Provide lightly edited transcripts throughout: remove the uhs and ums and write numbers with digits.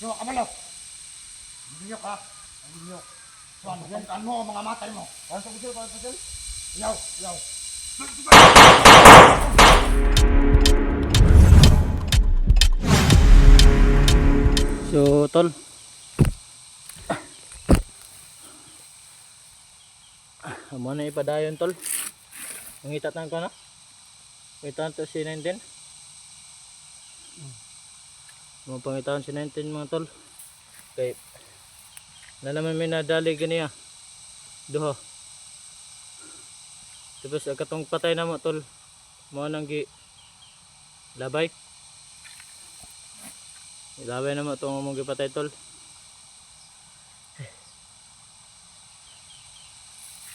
Yo, kabalo. Biyok ha. Biyok. So, ano pagkaan mo, mga matay mo. Paano sa pusil? Paano sa pusil? Yaw, yaw. So, tol. Amo na ipadayon, tol. Mangitatan ko na. Pangitaan to si 19. Mga pangitaan si 19 mga tol. Okay. Na naman may nadali ganiya. Duha. Tapos katong patay na mo, tol. Mo nang gi labay. Labay na mo itong mong gipatay, tol.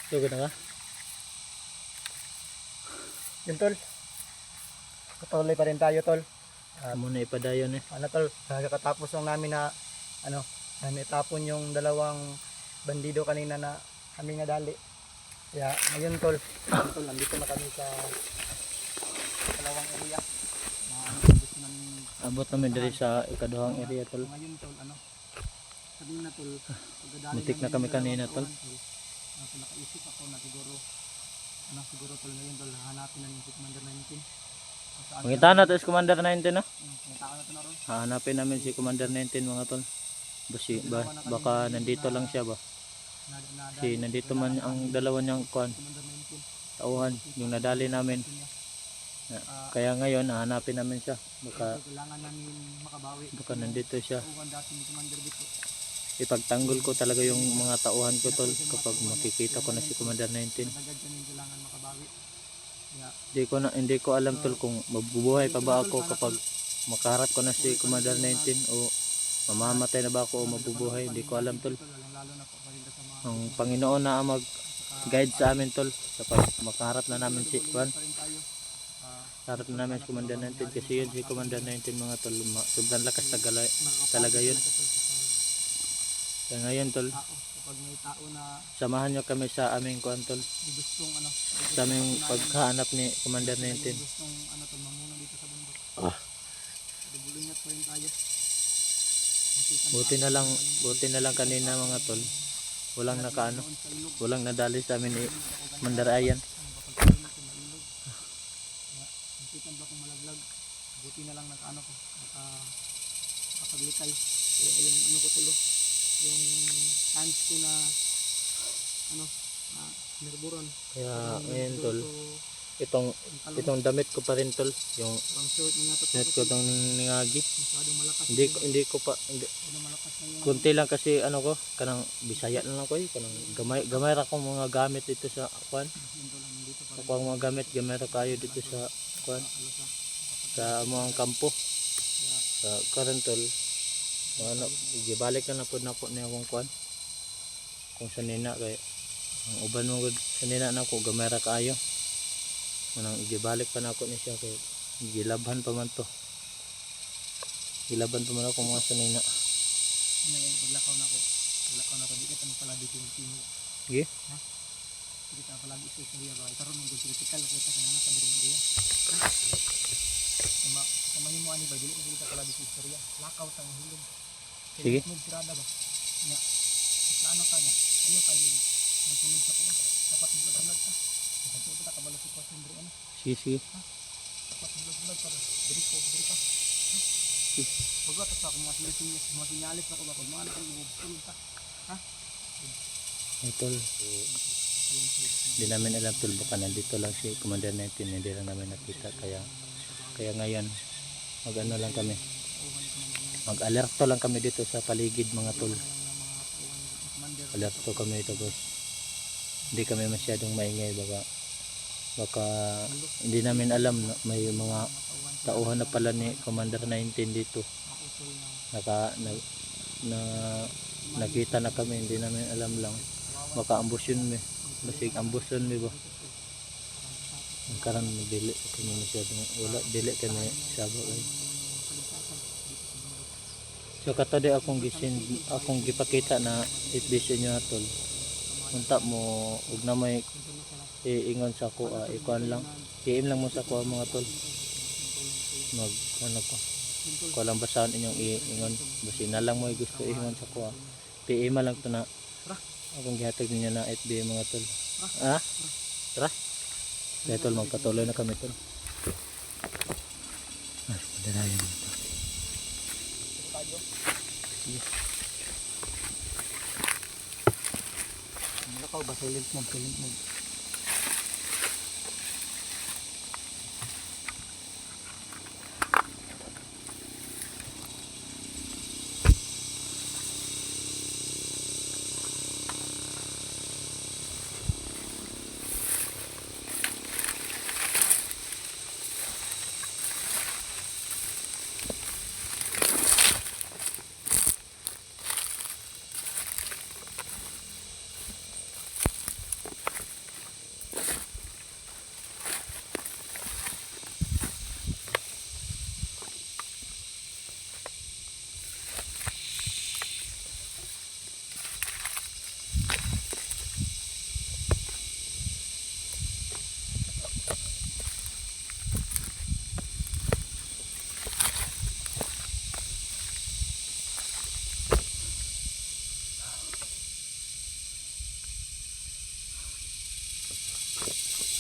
Sugod na ka? Yun tol. Patuloy pa rin tayo tol. Amo na ipadayon eh. Ano tol, kakatapos lang namin na namin itapon yung dalawang bandido kanina na aming nadali. Kaya ngayon tol, nandito na kami sa dalawang area. Gusto namin Abot namin diri sa ikaduhang area, tol. ngayon tol, sabihin na tol, pagdadali Muntik na kami kanina, tol. Nakaisip ako na siguro tol ngayon tol, hanapin na si Commander 19. Pangitaan natin si Commander 19 na. Pangita ko na ito na ron. Hanapin namin si Commander 19 mga tol. Baka nandito lang siya ba? Kasi nandito man ang dalawa niyang kuan, tauhan, yung nadali namin. Kaya ngayon hanapin namin siya. Kailangan namin makabawi. Baka nandito siya. Tauhan dati ni Commander Bito. Ipagtanggol ko talaga yung mga tauhan ko, tol, kapag makikita ko na si Commander 19. Agad kami kailangan makabawi. Hindi ko alam, tol, kung mabubuhay pa ba ako kapag makaharap ko na si Commander 19 o mamamatay na ba ako o mabubuhay. Hindi ko alam, tol. Ang Panginoon na ang mag-guide sa amin, tol, kapag makaharap na namin si Juan. Harap na namin si Commander 19 kasi yun si Commander 19 mga tol, sobrang lakas talaga yun. Kaya ngayon, tol, Kapag may tao na samahan nyo kami sa aming kuan, tol, gustong sa aming paghahanap ni Commander 19. gustong tol mamuna dito sa bundok. Dubulungat pa rin tayo. Buti na lang kanina mga tol, walang nadali sa amin ni Commander Ayan. Nakita ba kung malaglag? Buti na lang nakapaglikay. Kaya yung ko tulo, yung hands ko na nerburon. Kaya ngayon, tol, So, itong damit ko pa rin, tol, yung ang short niya to. net ko itong ningagi. Masyadong malakas. Hindi ko pa, Masyadong malakas na yung kunti lang kasi kanang Bisaya na lang ko kanang gamay ra kong mga gamit dito sa kuan. dito pa Ako ang mga gamay ra kayo dito sa kuan, sa mga kampo. Sa karon, tol, gibalik na po niya akong kuan. Kung sanina kay ang uban mo gud sanina nako gamay ra kaayo. Manang igibalik pa nako ni siya kay gilabhan pa man to. Gilaban pa man ako mga sanina. paglakaw na ko. Di kita magpalagi yung timo. Sige. Ha? Di kita palagi sa istorya ba? Karon ng critical kita kanana sa diri area. Kamahin mo ani ba dili na kita palagi sa istorya. Lakaw sa hilom. Sige. Mo tirada ba? Nya. Plano ka nya. Ayo kayo. Masunod sa kuha. Dapat maglag ka. Dapat kita kabalo sa sitwasyon diri ano. Sige. Dapat maglag ka. Diri ka. Pagkat sa akong mga sinyalis na ko ba pag mga anak mo ka. Ha? Tol, hindi namin alam, tol, baka nandito lang si Commander 19, hindi lang namin nakita. Kaya ngayon mag-ano lang kami, mag-alerto lang kami dito sa paligid mga tol. Alerto kami, tapos hindi kami masyadong maingay, baka hindi namin alam na may mga tauhan na pala ni Commander 19 dito. Nakita na kami, hindi namin alam lang, baka ambusyon mi, basig ambusyon mi ba. Ang karan dili kami masyadong dili kami sabo ay. So katodi akong gipakita na itbisyo nyo atol. Unta mo ug na may iingon sa ako ikuan lang. Iim lang mo sa ako mga tol. Mag ano ko. ko lang basahan inyong iingon basi na lang mo gusto ingon sa kuha PM lang to na akong gihatag ninyo na FB mga tol ah tara dahil tol magpatuloy na kami tol madarayan mo tol Nakaw ba silent mo.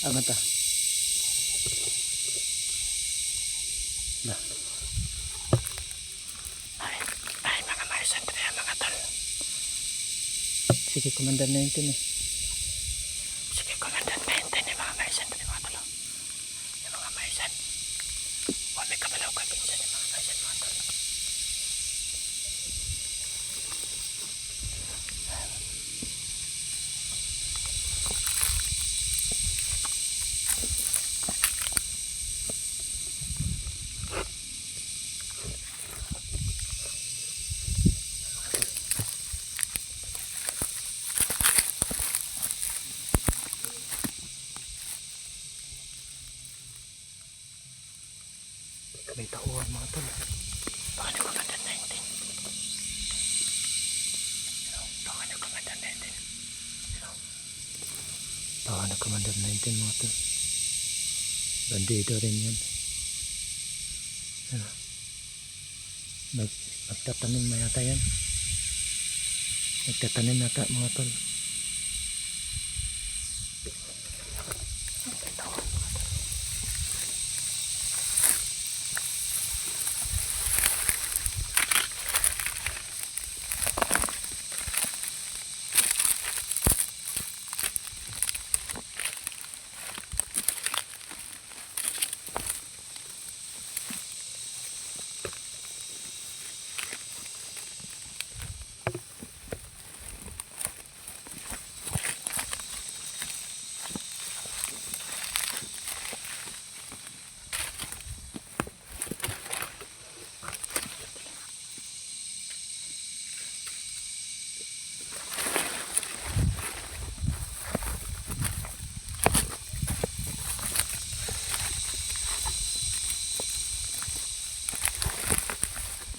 aman ta nah ay mga marisan tayo mga tol sige Commander 19 eh sige Commander 19 eh mga marisan tayo mga tol yung mga marisan huwag may kabalaw ka pinsan yung mga marisan mga tol may tauhan mga tol baka ni Commander 19 baka ni Commander 19 baka ni Commander 19 mga tol bandido rin yan magtatanim na yata yan nagtatanim nata mga tol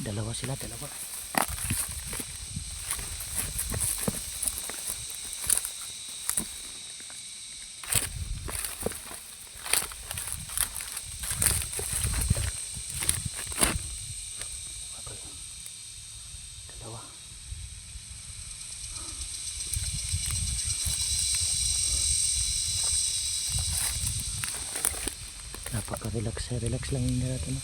dalawa sila dalawa dalawa napaka-relax lang yung nila no?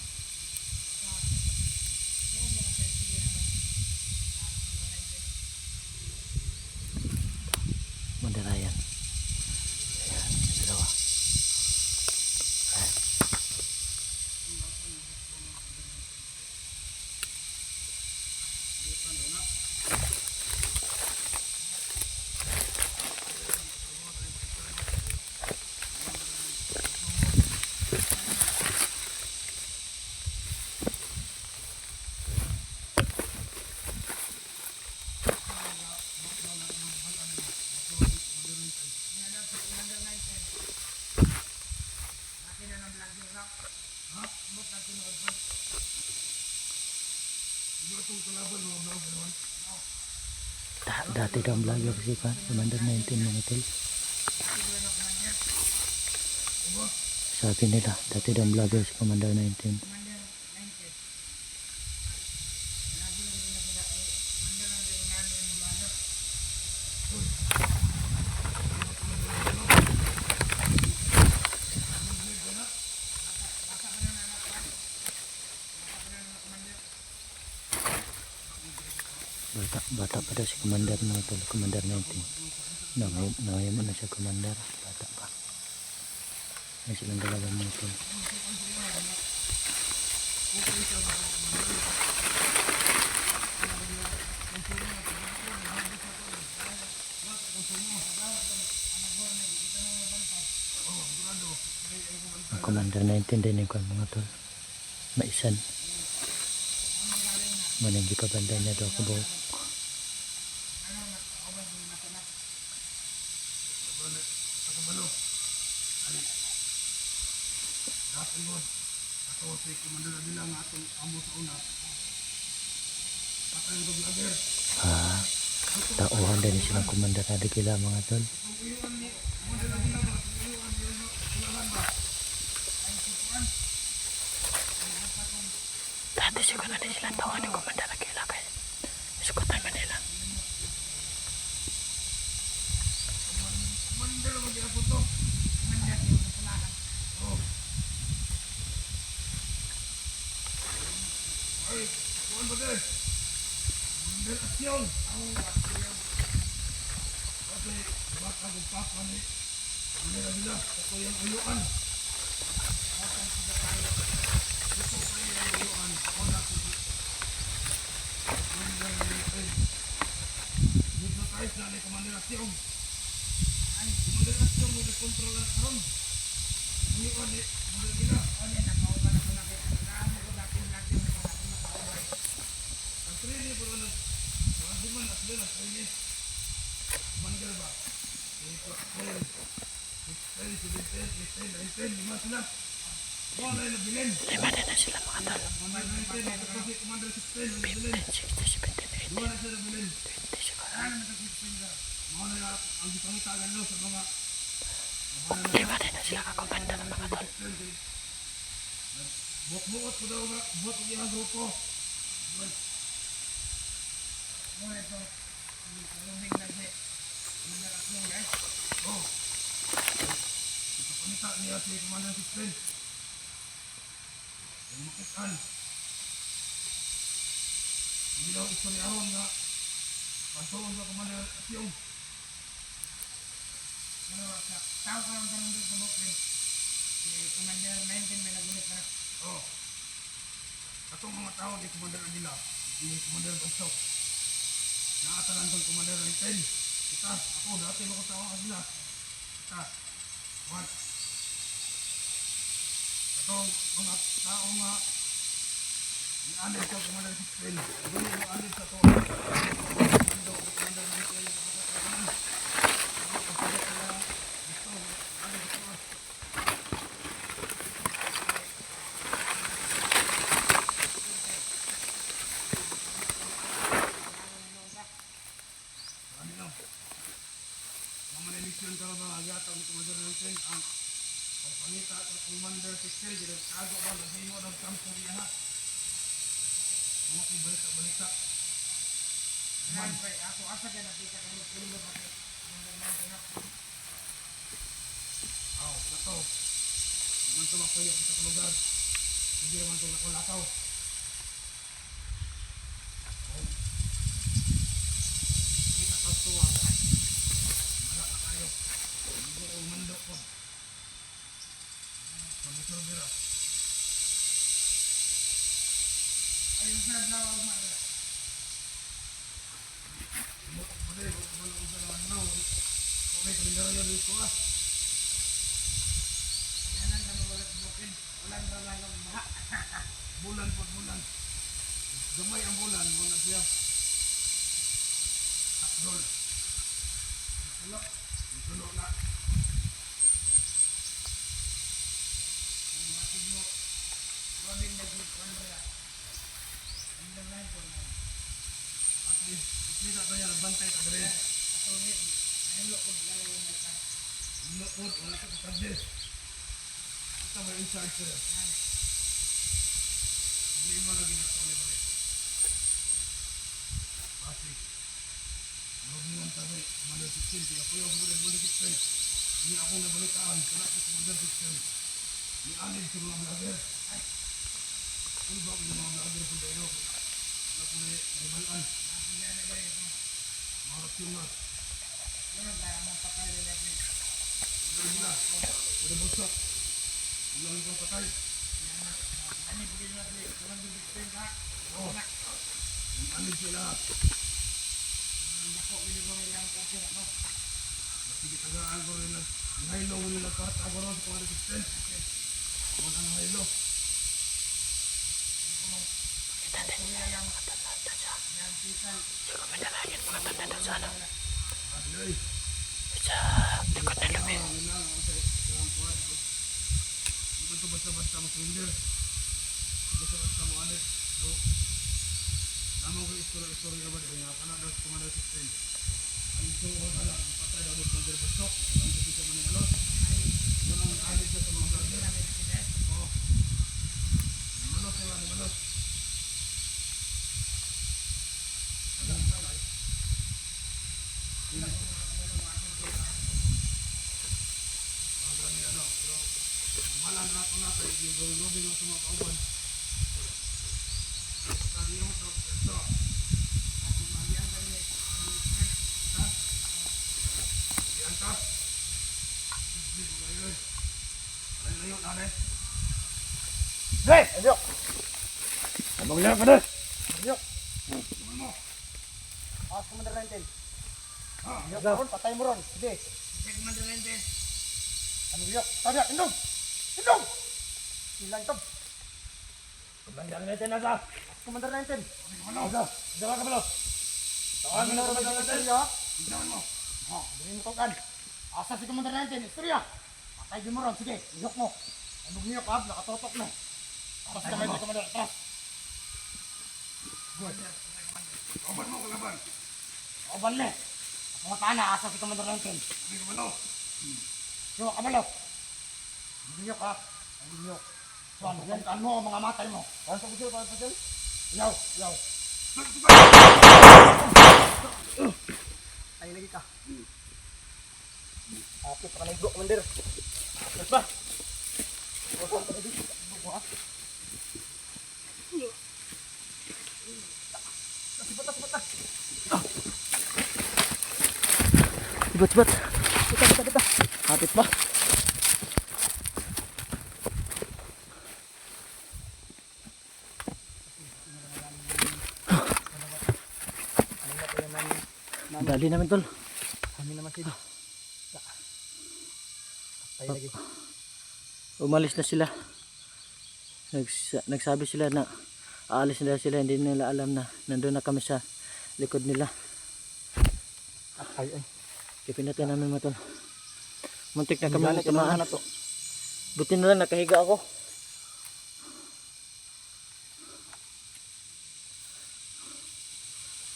Mandarayan ayan, dalawa ayan. Dati daw ang vlogger si Commander 19 mga tol. Sabi nila, dati daw ang vlogger si Commander 19. Bata pa daw si Commander mga tol. Commander 19. Nangayon mo na siya Commander. Bata pa. Ay silang dalawa mga tol. Ang Commander 19 din yung mga tol. Maisan. Managi pa banda niya daw ako buhok. Ato si Commander Adila nga atong amo sa una. Patay yung vlogger. Tauhan din silang Commander Adila mga tol. Dati siguro din silang tauhan yung Commander Adila kaya isukutan Manila. Commander mo gyapon to. Commander yung punahan. Oh. Ay, kuan ba deh? Commander Asyon. Kasi baka gupapa ni Commander Adila sa yung uyuan. Hypnotize na ni Commander Asyon. Ay, Commander Asyon mo kontrol na karon. Uyuan ni Commander Adila. Ano na kauban ako na kaya ko dapat natin makauban. Ang training po na hindi man asli na training. Commander ba? Ito, 10, 5 sila. Wala na bilin. 5 na sila mga tol. Commander 16, 15, 16, 17, 18, wala sila bilin. 20 siguro. Mga na ang gipangitagan no sa mga 5 na sila ka-Commander mga tol. buot ko daw nga, buot ko yung grupo. Mga ito, luming na si Commander Asyon guys. Oh. Ito panita niya si Commander 16. Yung makitaan. Hindi daw istoryahon nga pantuon sa Commander Asyon. Ano, tao ka lang tanong doon sa Brooklyn. Si Commander 19 may nagunit ka na. Oo. Katong mga tao di Commander Adila, di Commander Bagsok. Naatalan tong Commander 19. Kita, ako dati mo ko tao Adila. Kita, what? Katong mga tao nga ni-anid sa Commander 16. Doon yung anid sa to. Commander 19. Mission karon ba agatang ni Commander 19 ang pagpangita sa Commander 16 dito tago ba himo ng kampo niya ha. Mga balita. Man pre ako asa ka nakita ka mo kulo ba Commander 19 na. Aw, kato. Man to mapuyo sa lugar. Hindi man to nakulakaw. Kita ka tuwa. Umandok ko. Pagkakita bira. Ayun sa nawag mga. Mo pare, wala ko sa ano. Okay, kalendar dito ah. Yan ang wala bukin. Ulan ba lang baha. Bulan po bulan. Gamay ang bulan, wala siya. Takdol. Tulo na. Robin na group ko na. Ang naman ko na. At least, isa pa yan, bantay ka rin. Ako rin, ayun lukod lang yung nasa. Lukod, wala ka kapagde. Ito may in-charge ka rin. Hindi mo lagi na tali mo rin. Pati. Marunong ang tabi, Commander 16, kaya po yung Commander 16. Hindi ako nabalitaan, kaya si Commander 16. Ni anid sa mga vlogger. Ay! Ano ba ako yung mga vlogger kung tayo? Ano ko na limalaan? reaksyon na. Udah busok. Ulang ito patay. Oh. Anib sila. Sige tagaan ko rin lang. Hilo mo nila kahit ako rin sa mga resistance. Kung ano hilo. Ay. Sa likod ng lumi. Hindi ko basta-basta maswinder. Basta-basta mo alit. So, namang ko istorya ba dahil nga pala daw sa mga resistance. Ang isuon ala, patay daw doon ng busok. Ang dito sa mga alot. Yun ang alit sa mga vlogger. Oo. Malot sila, malot. Malang rato na kayo yung gawin-gawin ng mga kauban. Tadi yung ito. Yan ka. Hindi ko kayo. Layo nanay. Hey! Ayok! Abang niya ka na. Ayok! Tumal mo. Akas Commander 19. Ha? Ayok ron, patay mo ron. Sige. Commander 19. Ano ayok? Tabi, indong! Indong! Ilang ito. Commander 19 na sa. Commander 19. Ano? Diyan ka balo. Tawag mo na Commander 19. Istorya. Diyan mo. Ha, bilhin mo tokan. Asa si Commander 19, istorya. Patay din mo ron, sige. Iyok mo. Ano niyok ha, nakatotok na. Tapos kamay ni Commander. Tapos. Kauban mo kalaban. Kauban na. Mga pana, asa si Commander 19. Hindi ko balo. Yo, kabalo. Niyok ha. Ano niyok? So, ano mo ang mga matay mo? Paano sa kusyo? Paano sa kusyo? Yaw, yaw. Ay, lagi ka. Akit pa ka na iglo, Commander. Mas ba? Bukan pa na dito. Bukan ha? Sibat. Bata. Hapit ba? Dali namin tol. Kami naman sila. Patay lagi. Umalis na sila. Nagsabi sila na aalis na sila, hindi nila alam na nandun na kami sa likod nila. Ay. Kaya pinatay namin mga tol. Muntik na kami Galit tamaan. na to. Buti na lang nakahiga ako.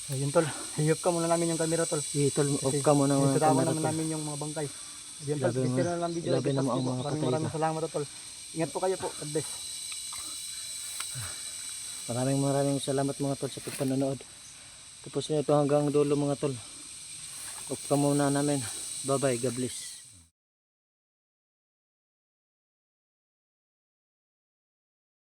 Ayun tol, hiyop ka muna namin yung camera tol. Sige tol, off ka muna mga Isasama kamera naman tol. namin yung mga bangkay. Ayun tol, Ilabi mo- picture na lang video. ilabi na mo ang mga patay Maraming ko. salamat tol. Ingat po kayo po, God bless. Maraming salamat mga tol sa pagpanonood. Tapos na ito hanggang dulo mga tol. Off ka muna namin. Bye bye, God bless.